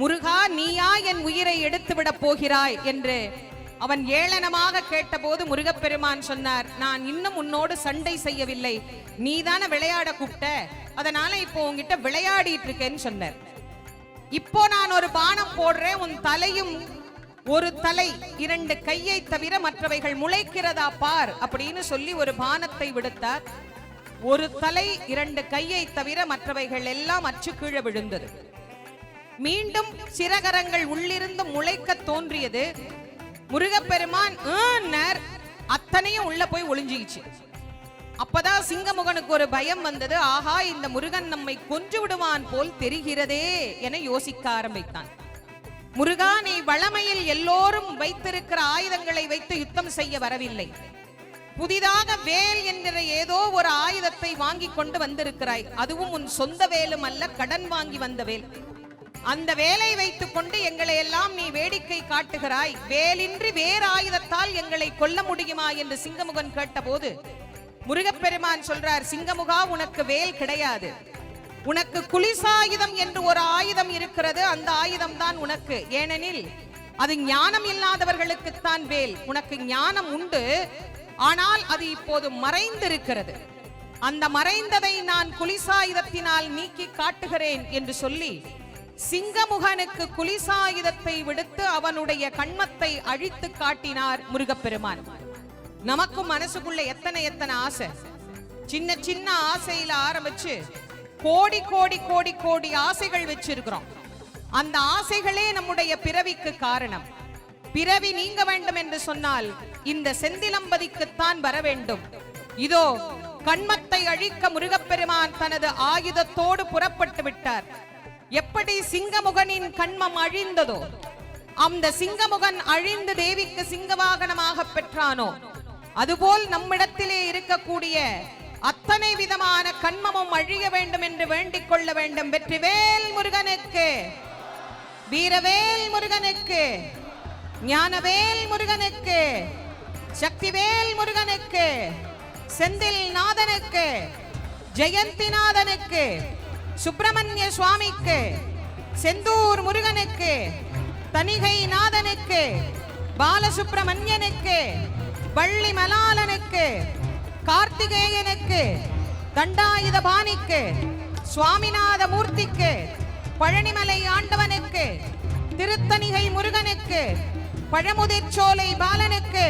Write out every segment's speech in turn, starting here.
முருகா, நீயா என் உயிரை எடுத்துவிடப் போகிறாய் என்று அவன் ஏளனமாக கேட்டபோது முருகப்பெருமான் சொன்னார், நான் இன்னும் உன்னோடு சண்டை செய்யவில்லை, நீதான விளையாட கூப்பிட்ட, அதனால இப்போ உன்கிட்ட விளையாடிட்டு இருக்கேன்னு சொன்னார். இப்போ நான் ஒரு பானம் போடுறேன், உன் தலையும் ஒரு தலை 2 கையை தவிர மற்றவைகள் முளைக்கிறதா பார் அப்படின்னு சொல்லி ஒரு பானத்தை விடுத்தார். ஒரு தலை 2 கையை தவிர மற்றவைகள் எல்லாம் அச்சு கீழே விழுந்தது. மீண்டும் சிறகரங்கள் உள்ளிருந்து முளைக்க தோன்றியது. முருகப்பெருமான் அத்தனையும் உள்ள போய் ஒளிஞ்சிச்சு. அப்பதான் சிங்கமுகனுக்கு ஒரு பயம் வந்தது. ஆஹா, இந்த முருகன் நம்மை கொன்று விடுவான் போல் தெரிகிறதே என யோசிக்க ஆரம்பித்தான். முருகா, நீ வளமையில் எல்லோரும் வைத்திருக்கிற ஆயுதங்களை வைத்து யுத்தம் செய்ய வரவில்லை. புதிதாக வேல் என்கிற ஏதோ ஒரு ஆயுதத்தை வாங்கி கொண்டு வந்திருக்கிறாய். அதுவும் உன் சொந்த வேலும் அல்ல, கடன் வாங்கி வந்த வேல். அந்த வேலை வைத்துக் கொண்டு எங்களை எல்லாம் நீ வேடிக்கை காட்டுகிறாய். வேலின்றி வேறு ஆயுதத்தால் எங்களை கொல்ல முடியுமா என்று சிங்கமுகன் கேட்டபோது முருகப்பெருமான் சொல்றார், சிங்கமுகா, உனக்கு வேல் கிடையாது, உனக்கு குலிசாயுதம் என்று ஒரு ஆயுதம் இருக்கிறது. அந்த ஆயுதம் தான் உனக்கு. ஏனெனில் அது ஞானம் இல்லாதவர்களுக்குத்தான் வேல். உனக்கு ஞானம் உண்டு, ஆனால் அது இப்போது மறைந்திருக்கிறது. அந்த மறைந்ததை நான் குலிசாயுதத்தினால் நீக்கி காட்டுகிறேன் என்று சொல்லி சிங்கமுகனுக்கு குலிசாயுதத்தை விடுத்து அவனுடைய கண்மத்தை அழித்து காட்டினார் முருகப்பெருமான். நமக்கும் மனசுக்குள்ள எத்தனை ஆசை, சின்ன சின்ன ஆசையில ஆரம்பிச்சு கோடி கோடி கோடி கோடி ஆசைகள் வச்சிருக்கிறோம். அந்த ஆசைகளே நம்முடைய பிறவிக்கு காரணம். பிறவி நீங்க வேண்டும் என்று சொன்னால் இந்த செந்திலம்பதிக்குத்தான் வர வேண்டும். இதோ கண்மத்தை அழிக்க முருகப்பெருமான் தனது ஆயுதத்தோடு புறப்பட்டு விட்டார். எப்படி சிங்கமுகனின் கண்மம் அழிந்ததோ, அந்த சிங்கமுகன் அழிந்து தேவிக்கு சிங்கவாகனமாக பெற்றானோ, அதுபோல் நம்மிடத்திலே இருக்கக்கூடிய அத்தனை விதமான கண்மமும் அழிய வேண்டும் என்று வேண்டிக் கொள்ள வேண்டும். வெற்றிவேல் முருகனுக்கு, வீரவேல் முருகனுக்கு, ஞானவேல் முருகனுக்கு, சக்திவேல் முருகனுக்கு, செந்தில் நாதனுக்கு, ஜெயந்திநாதனுக்கு, சுப்பிரமணிய சுவாமிக்கு, செந்தூர் முருகனுக்கு, தணிகை நாதனுக்கு, பாலசுப்பிரமணியனுக்கு, வள்ளி மலாலனுக்கு, கார்த்திகேயனுக்கு, தண்டாயுதபாணிக்கு, சுவாமிநாத மூர்த்திக்கு, பழனிமலை ஆண்டவனுக்கு, திருத்தணிகை முருகனுக்கு, பழமுதிர்ச்சோலை பாலனுக்கு,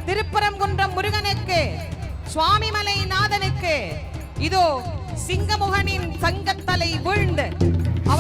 திருப்பரங்குன்றம் முருகனுக்கு, சுவாமிமலை நாதனுக்கு, இதோ சிங்கமுகனின் சங்கத்தலை வீழ்ந்து